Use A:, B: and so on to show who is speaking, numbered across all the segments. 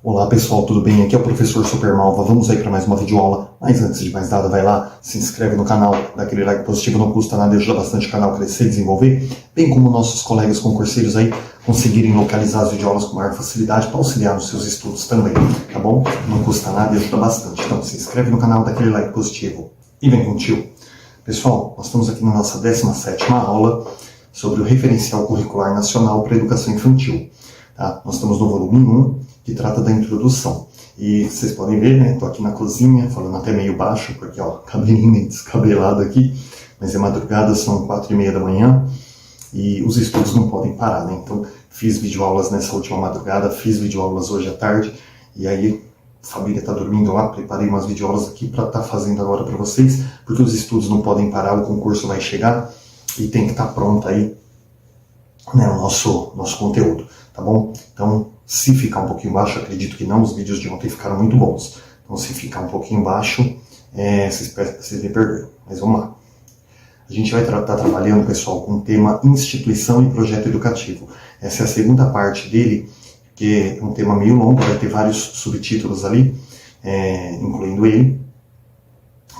A: Olá pessoal, tudo bem? Aqui é o professor Supermalva. Vamos aí para mais uma videoaula. Mas antes de mais nada, vai lá, se inscreve no canal, dá aquele like positivo, não custa nada, ajuda bastante o canal a crescer e desenvolver, bem como nossos colegas concurseiros aí conseguirem localizar as videoaulas com maior facilidade para auxiliar nos seus estudos também, tá bom? Não custa nada e ajuda bastante. Então se inscreve no canal, dá aquele like positivo e vem com o tio. Pessoal, nós estamos aqui na nossa 17ª aula sobre o Referencial Curricular Nacional para a Educação Infantil. Tá? Nós estamos no volume 1, que trata da introdução. E vocês podem ver, né? Estou aqui na cozinha, falando até meio baixo, porque ó, cabelinho meio descabelado aqui, mas é madrugada, são 4h30 da manhã, e os estudos não podem parar, né? Então, fiz videoaulas nessa última madrugada, fiz videoaulas hoje à tarde, e aí a família está dormindo lá, preparei umas videoaulas aqui para estar fazendo agora para vocês, porque os estudos não podem parar, o concurso vai chegar, e tem que estar pronto aí, né, o nosso conteúdo, tá bom? Então, se ficar um pouquinho baixo, acredito que não, os vídeos de ontem ficaram muito bons. Então, se ficar um pouquinho baixo, vocês me perdoem. Mas vamos lá. A gente vai estar trabalhando, pessoal, com o tema Instituição e Projeto Educativo. Essa é a segunda parte dele, que é um tema meio longo, vai ter vários subtítulos ali, incluindo ele.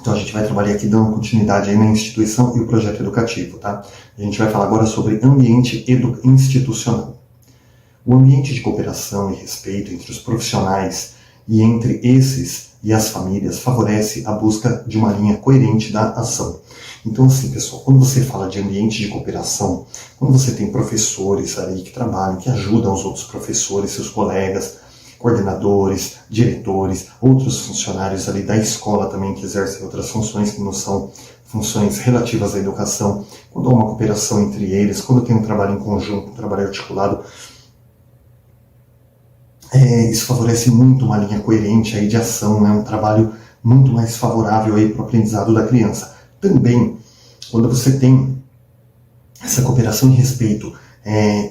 A: Então a gente vai trabalhar aqui dando continuidade aí na instituição e o projeto educativo, tá? A gente vai falar agora sobre ambiente institucional. O ambiente de cooperação e respeito entre os profissionais e entre esses e as famílias favorece a busca de uma linha coerente da ação. Então assim, pessoal, quando você fala de ambiente de cooperação, quando você tem professores ali que trabalham, que ajudam os outros professores, seus colegas, coordenadores, diretores, outros funcionários ali da escola também que exercem outras funções que não são funções relativas à educação, quando há uma cooperação entre eles, quando tem um trabalho em conjunto, um trabalho articulado, isso favorece muito uma linha coerente aí de ação, né? Um trabalho muito mais favorável aí para o aprendizado da criança. Também, quando você tem essa cooperação e respeito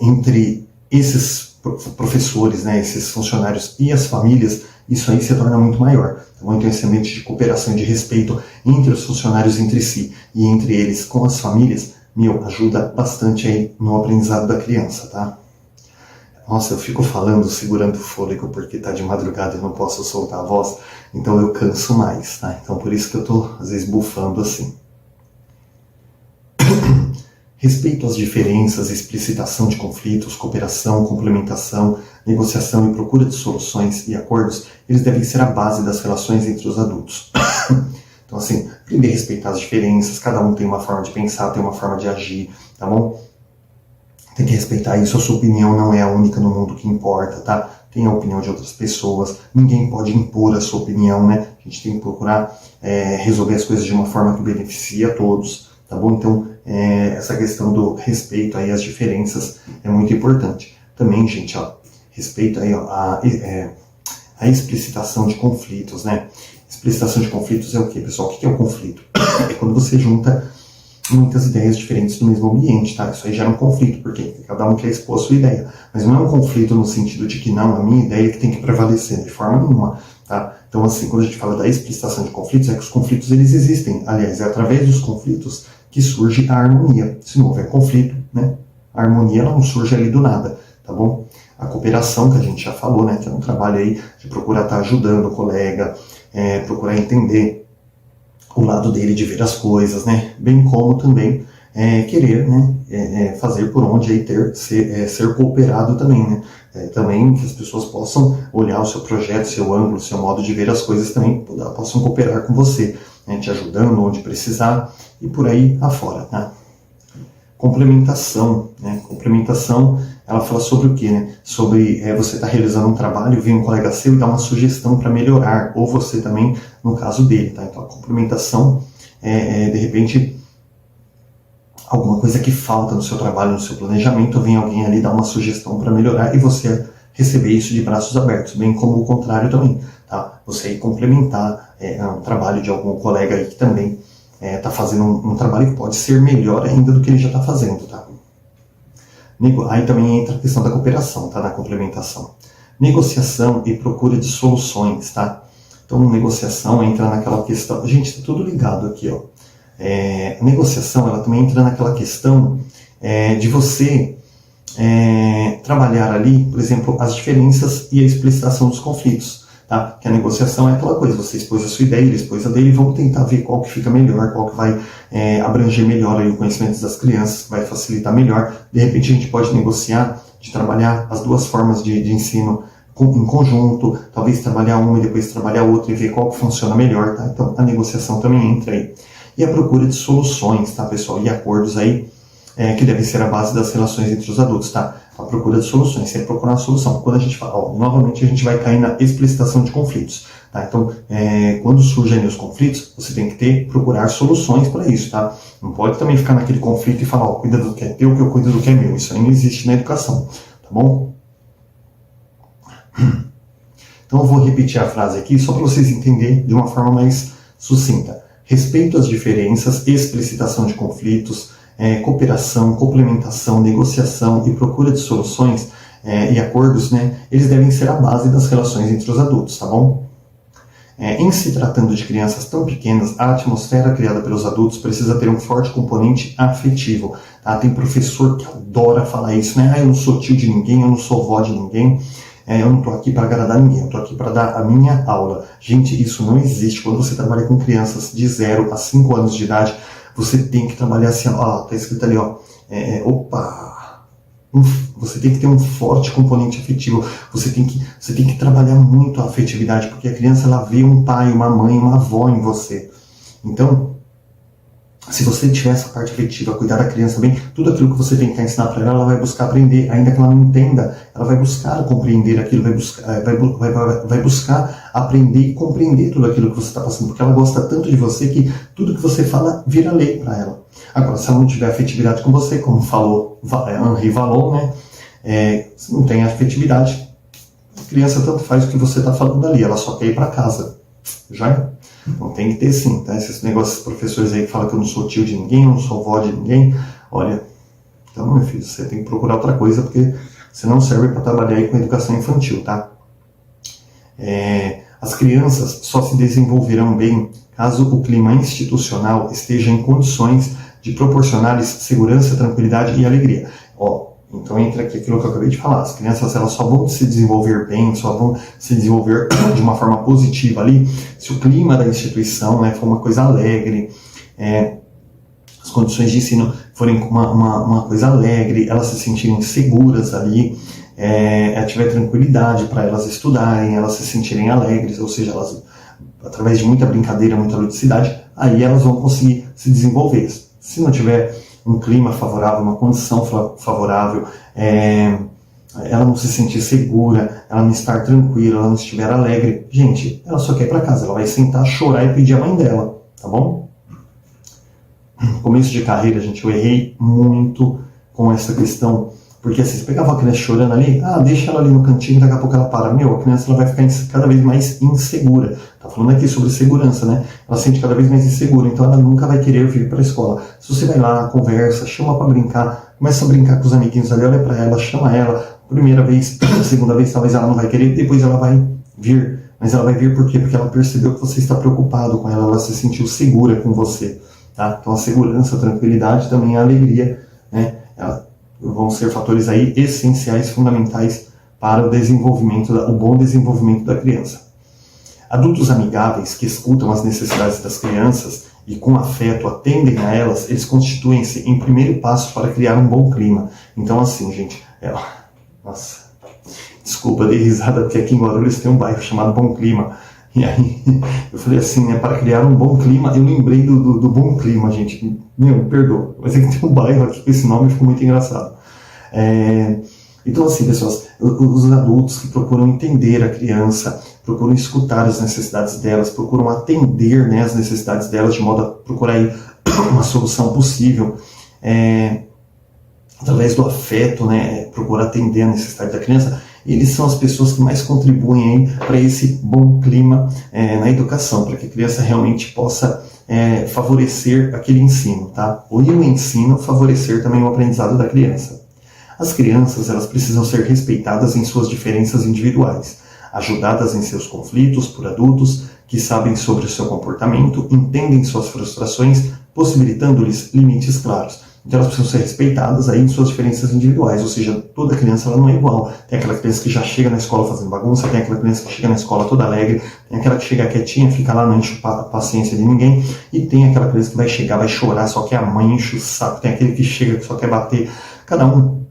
A: entre esses professores, né, esses funcionários e as famílias, isso aí se torna muito maior. Então esse ambiente de cooperação e de respeito entre os funcionários entre si e entre eles com as famílias, ajuda bastante aí no aprendizado da criança, tá? Nossa, eu fico falando, segurando o fôlego, porque tá de madrugada e não posso soltar a voz, então eu canso mais, tá? Então por isso que eu tô, às vezes, bufando assim. Respeito às diferenças, explicitação de conflitos, cooperação, complementação, negociação e procura de soluções e acordos, eles devem ser a base das relações entre os adultos. Então assim, aprender a respeitar as diferenças, cada um tem uma forma de pensar, tem uma forma de agir, tá bom? Tem que respeitar isso, a sua opinião não é a única no mundo que importa, tá? Tem a opinião de outras pessoas, ninguém pode impor a sua opinião, né? A gente tem que procurar resolver as coisas de uma forma que beneficie a todos, tá bom? Então, essa questão do respeito aí às diferenças é muito importante. Também, gente, ó, respeito aí ó, a explicitação de conflitos, né? Explicitação de conflitos é o quê, pessoal? O que é o conflito? É quando você junta muitas ideias diferentes no mesmo ambiente, tá? Isso aí gera um conflito, porque cada um quer expor a sua ideia. Mas não é um conflito no sentido de que não, a minha ideia é que tem que prevalecer, de forma nenhuma, tá? Então, assim, quando a gente fala da explicitação de conflitos, é que os conflitos, eles existem. Aliás, é através dos conflitos que surge a harmonia. Se não houver conflito, né? A harmonia, ela não surge ali do nada, tá bom? A cooperação, que a gente já falou, né? Que é um trabalho aí de procurar estar ajudando o colega, procurar entender o lado dele de ver as coisas, né? Bem como também querer, né? Fazer por onde aí ser cooperado também, né? Também que as pessoas possam olhar o seu projeto, seu ângulo, seu modo de ver as coisas também, possam cooperar com você, né? Te ajudando onde precisar e por aí afora, tá? Complementação, né? Complementação, ela fala sobre o quê, né? Sobre você estar realizando um trabalho, vem um colega seu e dá uma sugestão para melhorar, ou você também, no caso dele, tá? Então a complementação de repente, alguma coisa que falta no seu trabalho, no seu planejamento, vem alguém ali dar uma sugestão para melhorar e você receber isso de braços abertos, bem como o contrário também, tá? Você aí complementar um trabalho de algum colega aí que também está fazendo um trabalho que pode ser melhor ainda do que ele já está fazendo, tá? Aí também entra a questão da cooperação, tá? Na complementação. Negociação e procura de soluções, tá? Então, negociação entra naquela questão... Gente, está tudo ligado aqui, ó. A negociação, ela também entra naquela questão de você trabalhar ali, por exemplo, as diferenças e a explicitação dos conflitos. Tá? Que a negociação é aquela coisa, você expôs a sua ideia, ele expôs a dele, vamos tentar ver qual que fica melhor, qual que vai abranger melhor aí o conhecimento das crianças, vai facilitar melhor. De repente a gente pode negociar, de trabalhar as duas formas de ensino em conjunto, talvez trabalhar uma e depois trabalhar outra e ver qual que funciona melhor. Tá? Então a negociação também entra aí. E a procura de soluções, tá, pessoal? E acordos aí, que devem ser a base das relações entre os adultos, tá? A procura de soluções, sempre procurar uma solução. Quando a gente fala, novamente a gente vai cair na explicitação de conflitos, tá? Então, quando surgem os conflitos, você tem que procurar soluções para isso, tá? Não pode também ficar naquele conflito e falar, cuida do que é teu, que eu cuido do que é meu. Isso aí não existe na educação, tá bom? Então eu vou repetir a frase aqui, só para vocês entenderem de uma forma mais sucinta. Respeito às diferenças, explicitação de conflitos, cooperação, complementação, negociação e procura de soluções e acordos, né, eles devem ser a base das relações entre os adultos, tá bom? Em se tratando de crianças tão pequenas, a atmosfera criada pelos adultos precisa ter um forte componente afetivo. Tá? Tem professor que adora falar isso, né? Eu não sou tio de ninguém, eu não sou vó de ninguém, eu não estou aqui para agradar ninguém, eu estou aqui para dar a minha aula. Gente, isso não existe. Quando você trabalha com crianças de 0 a 5 anos de idade, você tem que trabalhar assim, ó, tá escrito ali, ó, você tem que ter um forte componente afetivo, você tem que trabalhar muito a afetividade, porque a criança, ela vê um pai, uma mãe, uma avó em você. Então, se você tiver essa parte afetiva, cuidar da criança bem, tudo aquilo que você tentar ensinar para ela, ela vai buscar aprender, ainda que ela não entenda, ela vai buscar compreender aquilo, vai buscar aprender e compreender tudo aquilo que você está passando, porque ela gosta tanto de você que tudo que você fala vira lei para ela. Agora, se ela não tiver afetividade com você, como falou Henri Vallon, né, se não tem afetividade, a criança tanto faz o que você está falando ali, ela só quer ir para casa. Já é? Então tem que ter sim, tá? Esses negócios, professores aí que falam que eu não sou tio de ninguém, eu não sou vó de ninguém, olha, então meu filho, você tem que procurar outra coisa, porque você não serve para trabalhar aí com educação infantil, tá? As crianças só se desenvolverão bem caso o clima institucional esteja em condições de proporcionar-lhes segurança, tranquilidade e alegria. Então entra aqui aquilo que eu acabei de falar, as crianças, elas só vão se desenvolver bem, só vão se desenvolver de uma forma positiva ali, se o clima da instituição, né, for uma coisa alegre, as condições de ensino forem uma coisa alegre, elas se sentirem seguras ali, tiver tranquilidade para elas estudarem, elas se sentirem alegres, ou seja, elas, através de muita brincadeira, muita ludicidade, aí elas vão conseguir se desenvolver. Se não tiver um clima favorável, uma condição favorável, ela não se sentir segura, ela não estar tranquila, ela não estiver alegre, gente, ela só quer ir para casa, ela vai sentar, chorar e pedir a mãe dela, tá bom? No começo de carreira, gente, eu errei muito com essa questão, porque assim, você pegava a criança chorando ali, deixa ela ali no cantinho, daqui a pouco ela para. A criança, ela vai ficar cada vez mais insegura. Tá falando aqui sobre segurança, né? Ela se sente cada vez mais insegura, então ela nunca vai querer vir para a escola. Se você vai lá, conversa, chama para brincar, começa a brincar com os amiguinhos ali, olha para ela, chama ela, primeira vez, segunda vez, talvez ela não vai querer, depois ela vai vir. Mas ela vai vir por quê? Porque ela percebeu que você está preocupado com ela, ela se sentiu segura com você. Tá? Então a segurança, a tranquilidade, também a alegria, né? Vão ser fatores aí essenciais, fundamentais para o desenvolvimento, o bom desenvolvimento da criança. Adultos amigáveis que escutam as necessidades das crianças e com afeto atendem a elas, eles constituem-se em primeiro passo para criar um bom clima. Então assim, gente, nossa, desculpa, dei risada porque aqui em Guarulhos tem um bairro chamado Bom Clima. E aí, eu falei assim, né, para criar um bom clima, eu lembrei do Bom Clima, gente. Me perdoa, mas é que tem um bairro aqui com esse nome e ficou muito engraçado. Então, assim, pessoas, os adultos que procuram entender a criança, procuram escutar as necessidades delas, procuram atender, né, as necessidades delas de modo a procurar aí uma solução possível, através do afeto, né, procurar atender a necessidade da criança. Eles são as pessoas que mais contribuem para esse bom clima na educação, para que a criança realmente possa favorecer aquele ensino, tá? E o ensino favorecer também o aprendizado da criança. As crianças, elas precisam ser respeitadas em suas diferenças individuais, ajudadas em seus conflitos por adultos que sabem sobre o seu comportamento, entendem suas frustrações, possibilitando-lhes limites claros. Então elas precisam ser respeitadas aí em suas diferenças individuais, ou seja, toda criança ela não é igual. Tem aquela criança que já chega na escola fazendo bagunça, tem aquela criança que chega na escola toda alegre, tem aquela que chega quietinha, fica lá, não enche a paciência de ninguém, e tem aquela criança que vai chegar, vai chorar, só que a mãe enche o saco, tem aquele que chega que só quer bater. Cada um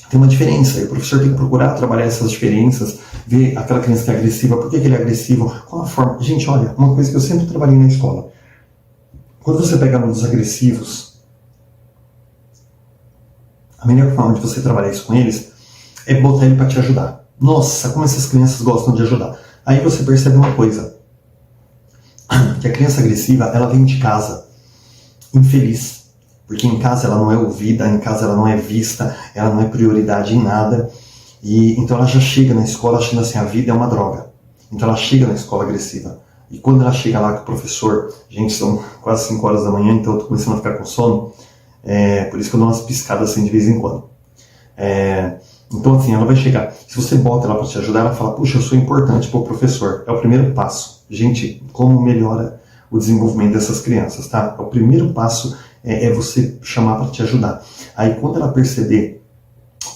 A: tem uma diferença, e o professor tem que procurar trabalhar essas diferenças, ver aquela criança que é agressiva, por que ele é agressivo, qual a forma. Gente, olha, uma coisa que eu sempre trabalhei na escola, quando você pega alunos agressivos, a melhor forma de você trabalhar isso com eles é botar ele para te ajudar. Nossa, como essas crianças gostam de ajudar. Aí você percebe uma coisa, que a criança agressiva, ela vem de casa infeliz, porque em casa ela não é ouvida, em casa ela não é vista, ela não é prioridade em nada, e então ela já chega na escola achando assim, a vida é uma droga. Então ela chega na escola agressiva. E quando ela chega lá com o professor, gente, são quase 5 horas da manhã, então eu tô começando a ficar com sono, por isso que eu dou umas piscadas assim de vez em quando. Então assim, ela vai chegar, se você bota ela para te ajudar, ela fala, puxa, eu sou importante para o professor. É o primeiro passo. Gente, como melhora o desenvolvimento dessas crianças, tá? O primeiro passo é você chamar para te ajudar. Aí quando ela perceber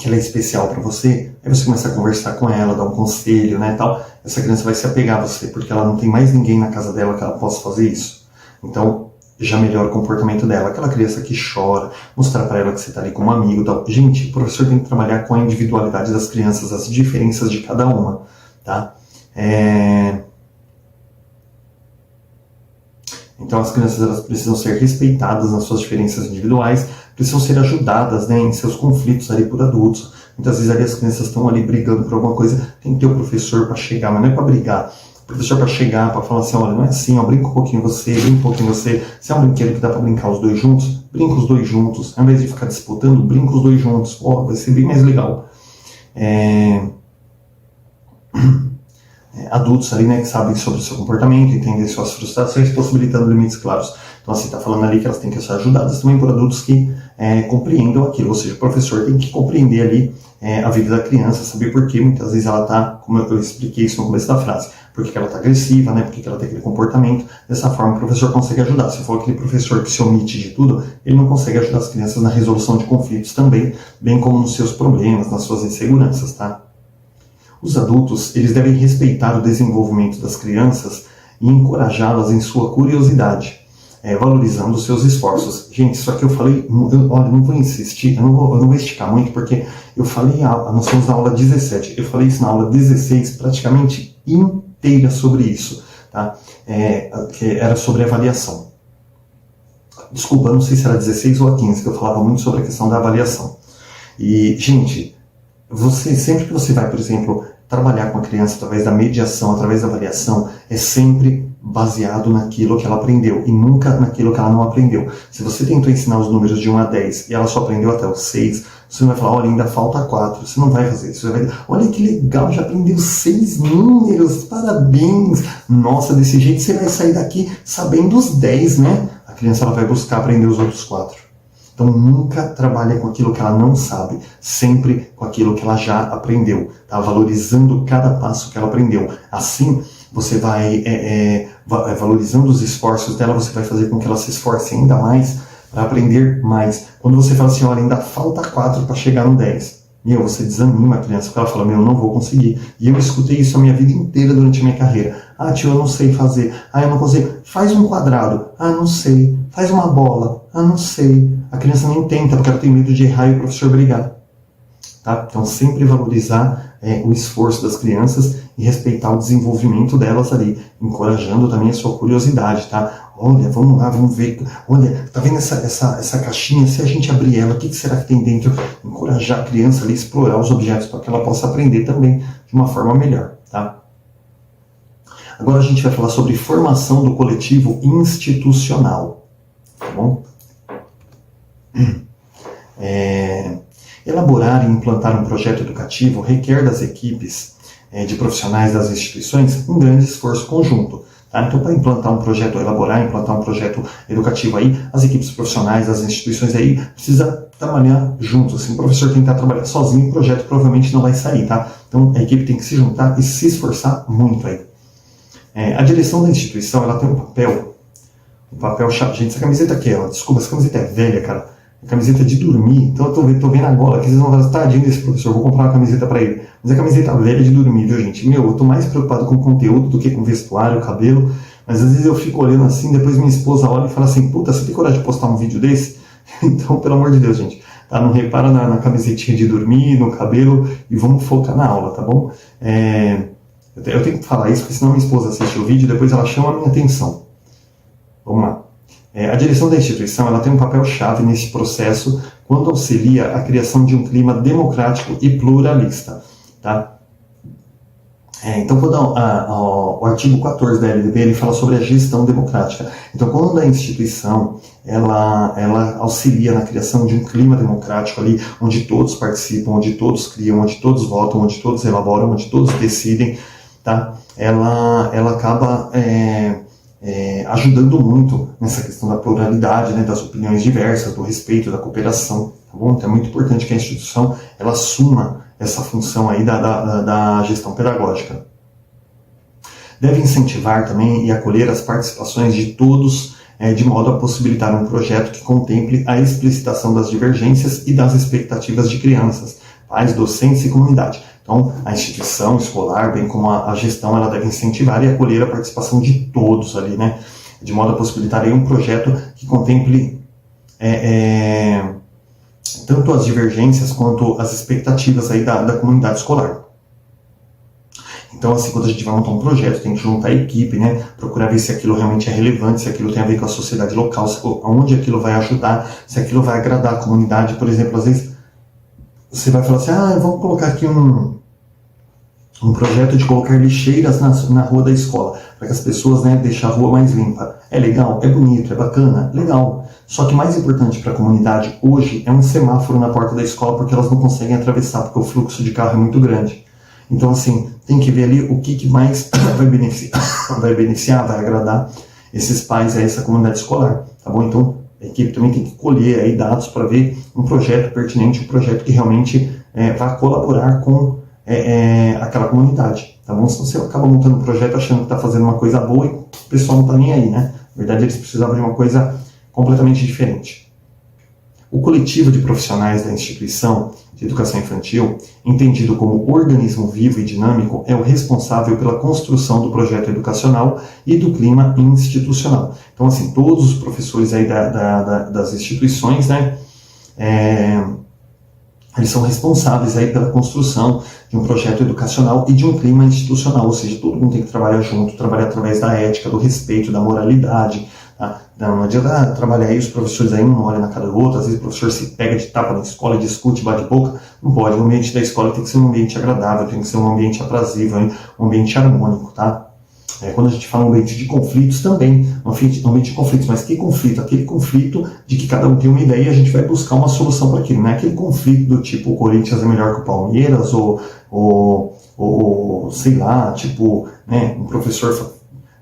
A: que ela é especial para você, aí você começa a conversar com ela, dar um conselho, né, tal. Essa criança vai se apegar a você, porque ela não tem mais ninguém na casa dela que ela possa fazer isso. Então, já melhora o comportamento dela. Aquela criança que chora, mostrar para ela que você está ali como amigo, tal. Gente, o professor tem que trabalhar com a individualidade das crianças, as diferenças de cada uma, tá? Então as crianças elas precisam ser respeitadas nas suas diferenças individuais, precisam ser ajudadas, né, em seus conflitos ali por adultos. Muitas vezes ali as crianças estão ali brigando por alguma coisa, tem que ter o professor para chegar, mas não é para brigar. O professor para chegar, para falar assim, olha, não é assim, ó, brinca um pouquinho você, brinca um pouquinho você. Se é um brinquedo que dá para brincar os dois juntos, brinca os dois juntos. Ao invés de ficar disputando, brinca os dois juntos. Vai ser bem mais legal. Adultos ali, né, que sabem sobre o seu comportamento, entendem suas frustrações, possibilitando limites claros. Então, assim, está falando ali que elas têm que ser ajudadas também por adultos que compreendam aquilo, ou seja, o professor tem que compreender ali a vida da criança, saber por que muitas vezes ela está, como eu expliquei isso no começo da frase, por que ela está agressiva, né, por que ela tem aquele comportamento. Dessa forma, o professor consegue ajudar. Se for aquele professor que se omite de tudo, ele não consegue ajudar as crianças na resolução de conflitos também, bem como nos seus problemas, nas suas inseguranças, tá? Os adultos, eles devem respeitar o desenvolvimento das crianças e encorajá-las em sua curiosidade, valorizando os seus esforços. Gente, isso aqui eu falei, olha, não vou insistir, eu não vou esticar muito, porque eu falei, nós somos na aula 17, eu falei isso na aula 16, praticamente inteira sobre isso, tá? Que era sobre avaliação. Desculpa, eu não sei se era 16 ou a 15, que eu falava muito sobre a questão da avaliação. E, gente, sempre que você vai, por exemplo, trabalhar com a criança através da mediação, através da avaliação, é sempre baseado naquilo que ela aprendeu e nunca naquilo que ela não aprendeu. Se você tentou ensinar os números de 1 a 10 e ela só aprendeu até o 6, você não vai falar, olha, ainda falta 4. Você não vai fazer isso. Você vai dizer, olha que legal, já aprendeu 6 números, parabéns. Nossa, desse jeito você vai sair daqui sabendo os 10, né? A criança ela vai buscar aprender os outros 4. Então nunca trabalhe com aquilo que ela não sabe, sempre com aquilo que ela já aprendeu, tá? Valorizando cada passo que ela aprendeu. Assim, você vai valorizando os esforços dela, você vai fazer com que ela se esforce ainda mais para aprender mais. Quando você fala assim, olha, ainda falta 4 para chegar no 10, você desanima a criança, porque ela fala, eu não vou conseguir. E eu escutei isso a minha vida inteira durante a minha carreira. Tio, eu não sei fazer. Eu não consigo. Faz um quadrado. Não sei. Faz uma bola. Não sei. A criança nem tenta, porque ela tem medo de errar e o professor brigar. Tá? Então, sempre valorizar o esforço das crianças e respeitar o desenvolvimento delas ali, encorajando também a sua curiosidade, tá? Olha, vamos lá, vamos ver. Olha, tá vendo essa caixinha? Se a gente abrir ela, o que será que tem dentro? Encorajar a criança ali, explorar os objetos para que ela possa aprender também de uma forma melhor, tá? Agora a gente vai falar sobre formação do coletivo institucional, tá bom? Elaborar e implantar um projeto educativo requer das equipes de profissionais das instituições um grande esforço conjunto. Tá? Então, para implantar um projeto, implantar um projeto educativo aí, as equipes profissionais das instituições aí precisa trabalhar juntos. Se o professor tentar trabalhar sozinho, o projeto provavelmente não vai sair, tá? Então, a equipe tem que se juntar e se esforçar muito aí. A direção da instituição, ela tem um papel chave. Gente, essa camiseta aqui, desculpa, essa camiseta é velha, cara. camiseta de dormir. Então eu tô vendo agora que vocês vão falar, tadinho desse professor, vou comprar uma camiseta para ele. Mas é camiseta velha de dormir, viu, gente? Eu tô mais preocupado com o conteúdo do que com o vestuário, o cabelo. Mas às vezes eu fico olhando assim, depois minha esposa olha e fala assim, puta, você tem coragem de postar um vídeo desse? Então, pelo amor de Deus, gente, tá? Não repara na camisetinha de dormir, no cabelo, e vamos focar na aula, tá bom? Eu tenho que falar isso, porque senão minha esposa assiste o vídeo e depois ela chama a minha atenção. Vamos lá. A direção da instituição ela tem um papel-chave nesse processo quando auxilia a criação de um clima democrático e pluralista. Tá? Então, quando o artigo 14 da LDB ele fala sobre a gestão democrática. Então, quando a instituição ela auxilia na criação de um clima democrático ali, onde todos participam, onde todos criam, onde todos votam, onde todos elaboram, onde todos decidem, tá? Ela acaba ajudando muito nessa questão da pluralidade, né, das opiniões diversas, do respeito, da cooperação, tá bom? Então é muito importante que a instituição ela assuma essa função aí da gestão pedagógica. Deve incentivar também e acolher as participações de todos, de modo a possibilitar um projeto que contemple a explicitação das divergências e das expectativas de crianças, pais, docentes e comunidade. Então, a instituição escolar, bem como a gestão, ela deve incentivar e acolher a participação de todos ali, né? De modo a possibilitar aí um projeto que contemple tanto as divergências quanto as expectativas aí da comunidade escolar. Então, assim, quando a gente vai montar um projeto, tem que juntar a equipe, né? Procurar ver se aquilo realmente é relevante, se aquilo tem a ver com a sociedade local, onde aquilo vai ajudar, se aquilo vai agradar a comunidade. Por exemplo, às vezes você vai falar assim, vamos colocar aqui um projeto de colocar lixeiras na rua da escola, para que as pessoas, né, deixem a rua mais limpa. É legal, é bonito, é bacana, legal. Só que mais importante para a comunidade hoje é um semáforo na porta da escola, porque elas não conseguem atravessar, porque o fluxo de carro é muito grande. Então, assim, tem que ver ali o que mais vai beneficiar, vai agradar esses pais, essa comunidade escolar, tá bom? Então, a equipe também tem que colher aí dados para ver um projeto pertinente, um projeto que realmente vai colaborar com aquela comunidade, tá bom? Se você acaba montando um projeto achando que está fazendo uma coisa boa e o pessoal não está nem aí, né? Na verdade, eles precisavam de uma coisa completamente diferente. O coletivo de profissionais da instituição de educação infantil, entendido como organismo vivo e dinâmico, é o responsável pela construção do projeto educacional e do clima institucional. Então, assim, todos os professores aí das instituições, né, eles são responsáveis aí pela construção de um projeto educacional e de um clima institucional, ou seja, todo mundo tem que trabalhar junto, trabalhar através da ética, do respeito, da moralidade. Tá? Não adianta trabalhar aí os professores aí, um olha na cara do outro, às vezes o professor se pega de tapa na escola, discute, bate boca, não pode. O ambiente da escola tem que ser um ambiente agradável, tem que ser um ambiente aprazível, um ambiente harmônico, tá? Quando a gente fala um ambiente de conflitos também, um ambiente de conflitos, mas que conflito? Aquele conflito de que cada um tem uma ideia e a gente vai buscar uma solução para aquilo, não é aquele conflito do tipo o Corinthians é melhor que o Palmeiras, ou sei lá, tipo, né, um professor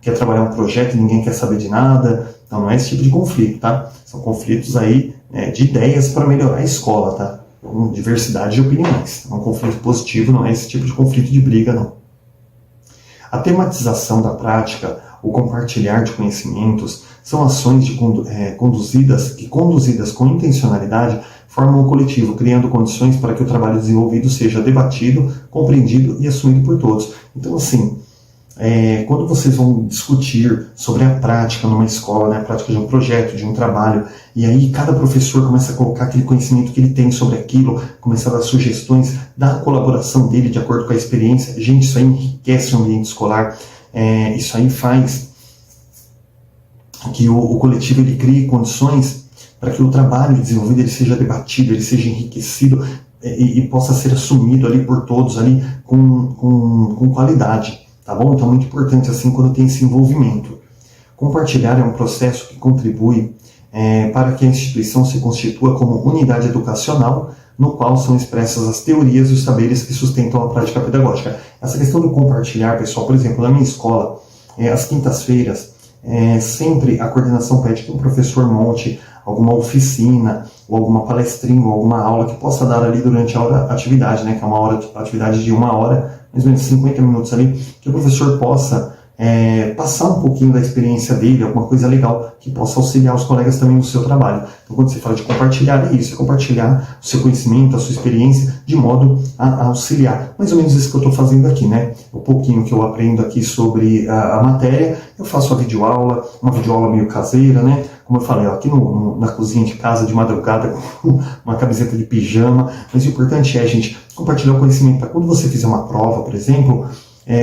A: quer trabalhar um projeto e ninguém quer saber de nada. Então não é esse tipo de conflito, tá? São conflitos aí de ideias para melhorar a escola, tá? Com diversidade de opiniões. É um conflito positivo, não é esse tipo de conflito de briga, não. A tematização da prática, o compartilhar de conhecimentos, são ações conduzidas com intencionalidade, formam um coletivo, criando condições para que o trabalho desenvolvido seja debatido, compreendido e assumido por todos. Então, assim, quando vocês vão discutir sobre a prática numa escola, né, a prática de um projeto, de um trabalho, e aí cada professor começa a colocar aquele conhecimento que ele tem sobre aquilo, começa a dar sugestões, dar a colaboração dele de acordo com a experiência, gente, isso aí enriquece o ambiente escolar, isso aí faz que o coletivo ele crie condições para que o trabalho desenvolvido ele seja debatido, ele seja enriquecido e possa ser assumido ali por todos ali com qualidade. Tá bom? Então é muito importante assim quando tem esse envolvimento. Compartilhar é um processo que contribui para que a instituição se constitua como unidade educacional, no qual são expressas as teorias e os saberes que sustentam a prática pedagógica. Essa questão do compartilhar, pessoal, por exemplo, na minha escola, às quintas-feiras, sempre a coordenação pede que o professor monte alguma oficina, ou alguma palestrinha, ou alguma aula que possa dar ali durante a atividade, né, que é atividade de 1 hora, mais ou menos 50 minutos ali, que o professor possa passar um pouquinho da experiência dele, alguma coisa legal que possa auxiliar os colegas também no seu trabalho. Então, quando você fala de compartilhar, é isso, é compartilhar o seu conhecimento, a sua experiência, de modo a auxiliar. Mais ou menos isso que eu estou fazendo aqui, né? O pouquinho que eu aprendo aqui sobre a matéria, eu faço a videoaula, uma videoaula meio caseira, né? Como eu falei, aqui na cozinha de casa, de madrugada, com uma camiseta de pijama. Mas o importante é, gente, compartilhar o conhecimento. Para quando você fizer uma prova, por exemplo,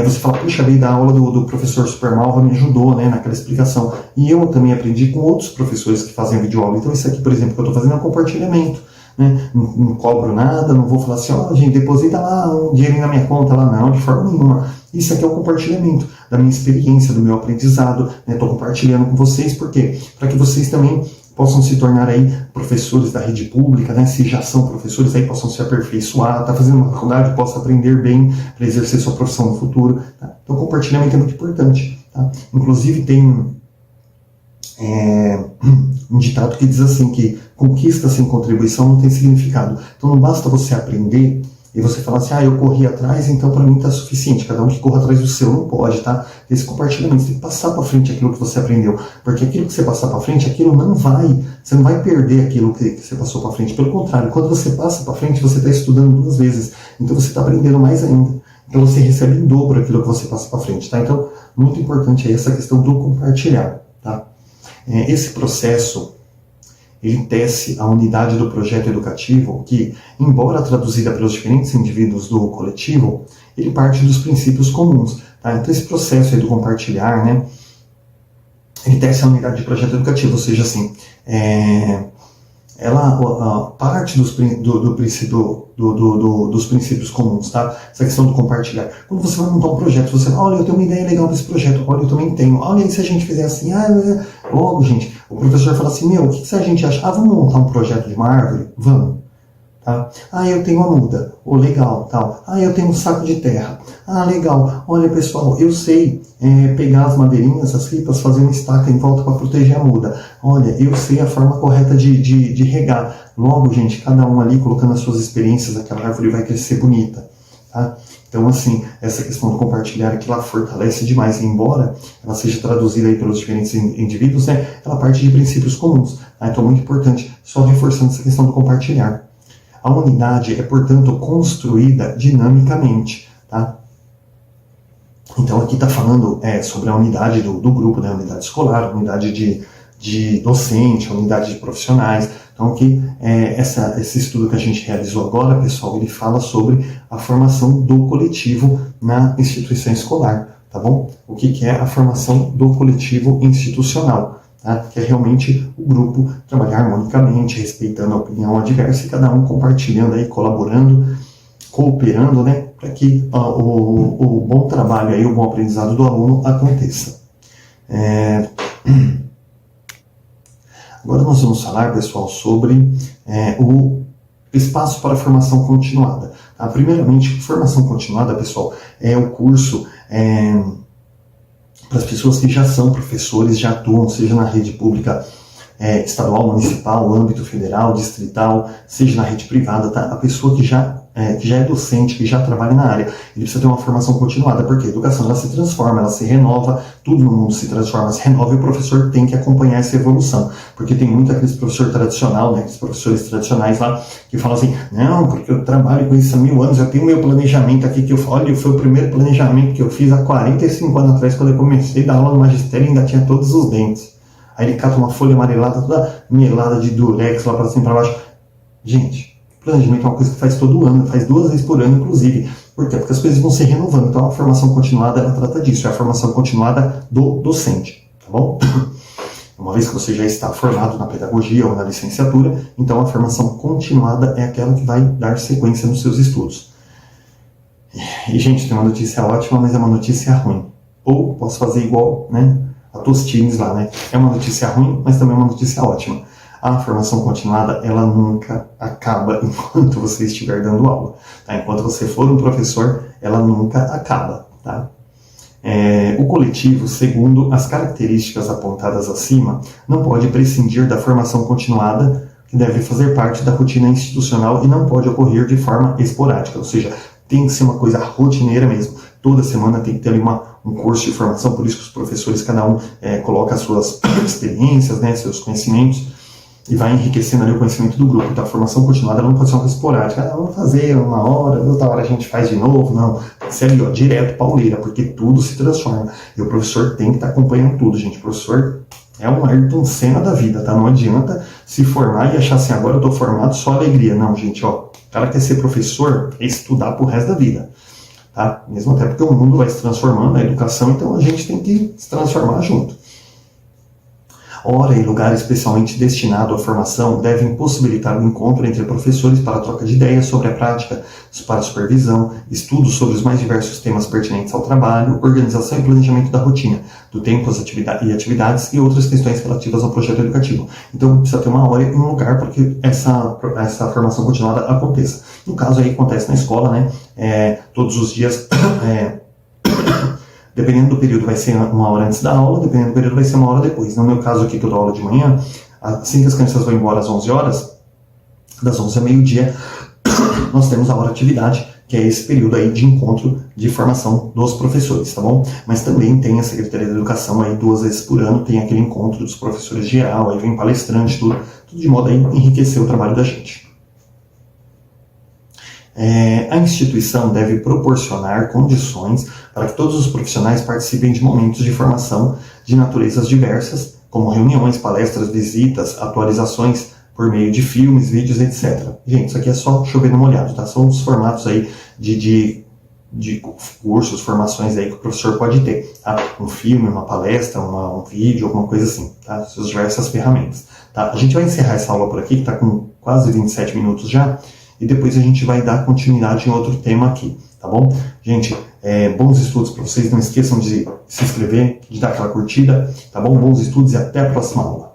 A: você fala, puxa vida, a aula do professor Supermalva me ajudou, né, naquela explicação. E eu também aprendi com outros professores que fazem a videoaula. Então isso aqui, por exemplo, que eu estou fazendo é um compartilhamento. Né? Não cobro nada, não vou falar assim, gente, deposita lá um dinheiro na minha conta, lá não, de forma nenhuma. Isso aqui é o compartilhamento da minha experiência, do meu aprendizado. Estou compartilhando com vocês, por quê? Para que vocês também possam se tornar aí professores da rede pública, né? Se já são professores, aí possam se aperfeiçoar, tá fazendo uma faculdade, possa aprender bem para exercer sua profissão no futuro. Tá? Então, o compartilhamento é muito importante. Tá? Inclusive, tem um ditado que diz assim, que conquista sem contribuição não tem significado. Então, não basta você aprender e você falar assim, eu corri atrás, então para mim está suficiente. Cada um que corra atrás do seu, não pode, tá? Esse compartilhamento, você tem que passar para frente aquilo que você aprendeu. Porque aquilo que você passar para frente, aquilo você não vai perder aquilo que você passou para frente. Pelo contrário, quando você passa para frente, você está estudando 2 vezes. Então você está aprendendo mais ainda. Então você recebe em dobro aquilo que você passa para frente, tá? Então, muito importante aí essa questão do compartilhar, tá? Esse processo, ele tece a unidade do projeto educativo que, embora traduzida pelos diferentes indivíduos do coletivo, ele parte dos princípios comuns. Tá? Então, esse processo aí do compartilhar, né, ele tece a unidade de projeto educativo, ou seja, assim, ela parte dos princípios comuns, tá? Essa questão do compartilhar. Quando você vai montar um projeto, você fala, olha, eu tenho uma ideia legal desse projeto, olha, eu também tenho, olha, e se a gente fizer assim, logo, gente, o professor fala assim, o que a gente acha? Vamos montar um projeto de uma árvore? Vamos. Tá? Eu tenho uma muda, legal, tal. Eu tenho um saco de terra, legal, olha pessoal, eu sei pegar as madeirinhas, as ripas, fazer uma estaca em volta para proteger a muda, olha, eu sei a forma correta de regar. Logo, gente, cada um ali colocando as suas experiências, aquela árvore vai crescer bonita, tá? Então, assim, essa questão do compartilhar aqui, ela fortalece demais, e embora ela seja traduzida aí pelos diferentes indivíduos, né, ela parte de princípios comuns, tá? Então, muito importante, só reforçando essa questão do compartilhar. A unidade é, portanto, construída dinamicamente, tá? Então, aqui está falando sobre a unidade do grupo, né? A unidade escolar, a unidade de docente, a unidade de profissionais. Então, aqui, esse estudo que a gente realizou agora, pessoal, ele fala sobre a formação do coletivo na instituição escolar, tá bom? O que é a formação do coletivo institucional? Tá? Que é realmente o grupo trabalhar harmonicamente, respeitando a opinião adversa e cada um compartilhando, aí, colaborando, cooperando, né, para que o bom trabalho, aí, o bom aprendizado do aluno aconteça. Agora nós vamos falar, pessoal, sobre o espaço para formação continuada. Tá? Primeiramente, formação continuada, pessoal, é o curso para as pessoas que já são professores, já atuam, seja na rede pública estadual, municipal, âmbito federal, distrital, seja na rede privada, tá? A pessoa que já é docente, que já trabalha na área, ele precisa ter uma formação continuada, porque a educação ela se transforma, ela se renova, tudo no mundo se transforma, se renova, e o professor tem que acompanhar essa evolução, porque tem muito aqueles professor tradicional, né, aqueles professores tradicionais lá, que falam assim, não, porque eu trabalho com isso há 1000 anos, eu tenho meu planejamento aqui, que olha, foi o primeiro planejamento que eu fiz há 45 anos atrás, quando eu comecei a dar aula no magistério, ainda tinha todos os dentes. Aí ele cata uma folha amarelada, toda melada de durex, lá para cima e para baixo. Gente, planejamento é uma coisa que faz todo ano, faz 2 vezes por ano, inclusive. Por quê? Porque as coisas vão se renovando. Então, a formação continuada, ela trata disso. É a formação continuada do docente, tá bom? Uma vez que você já está formado na pedagogia ou na licenciatura, então a formação continuada é aquela que vai dar sequência nos seus estudos. E, gente, tem uma notícia ótima, mas é uma notícia ruim. Ou posso fazer igual, né? A Tostines lá, né? É uma notícia ruim, mas também é uma notícia ótima. A formação continuada, ela nunca acaba enquanto você estiver dando aula. Tá? Enquanto você for um professor, ela nunca acaba. Tá? O coletivo, segundo as características apontadas acima, não pode prescindir da formação continuada, que deve fazer parte da rotina institucional e não pode ocorrer de forma esporádica, ou seja, tem que ser uma coisa rotineira mesmo. Toda semana tem que ter ali um curso de formação, por isso que os professores, cada um coloca as suas experiências, né, seus conhecimentos, e vai enriquecendo ali o conhecimento do grupo. Então a formação continuada ela não pode ser uma coisa esporádica. Vamos fazer uma hora, outra hora a gente faz de novo. Não, tem que ser ali, direto, pauleira, porque tudo se transforma. E o professor tem que estar acompanhando tudo, gente. O professor é um Ayrton Senna da vida, tá? Não adianta se formar e achar assim, agora eu tô formado, só alegria. Não, gente, o cara quer ser professor, é estudar pro resto da vida, tá? Mesmo até porque o mundo vai se transformando, a educação, então a gente tem que se transformar junto. Hora e lugar especialmente destinado à formação devem possibilitar o encontro entre professores para a troca de ideias sobre a prática, para a supervisão, estudos sobre os mais diversos temas pertinentes ao trabalho, organização e planejamento da rotina, do tempo e atividades e outras questões relativas ao projeto educativo. Então precisa ter uma hora e um lugar para que essa formação continuada aconteça. No caso aí acontece na escola, né? Todos os dias... Dependendo do período vai ser uma hora antes da aula, dependendo do período vai ser uma hora depois. No meu caso aqui, que eu dou aula de manhã, assim que as crianças vão embora às 11 horas, das 11 a meio-dia, nós temos a hora de atividade, que é esse período aí de encontro de formação dos professores, tá bom? Mas também tem a Secretaria da Educação aí 2 vezes por ano, tem aquele encontro dos professores geral, aí vem palestrante, tudo de modo a enriquecer o trabalho da gente. A instituição deve proporcionar condições para que todos os profissionais participem de momentos de formação de naturezas diversas, como reuniões, palestras, visitas, atualizações por meio de filmes, vídeos, etc. Gente, isso aqui é só chover no molhado, tá? São os formatos aí de cursos, formações aí que o professor pode ter, tá? Um filme, uma palestra, um vídeo, alguma coisa assim, tá? Essas diversas ferramentas, tá? A gente vai encerrar essa aula por aqui, que está com quase 27 minutos já, e depois a gente vai dar continuidade em outro tema aqui, tá bom? Gente, bons estudos para vocês, não esqueçam de se inscrever, de dar aquela curtida, tá bom? Bons estudos e até a próxima aula.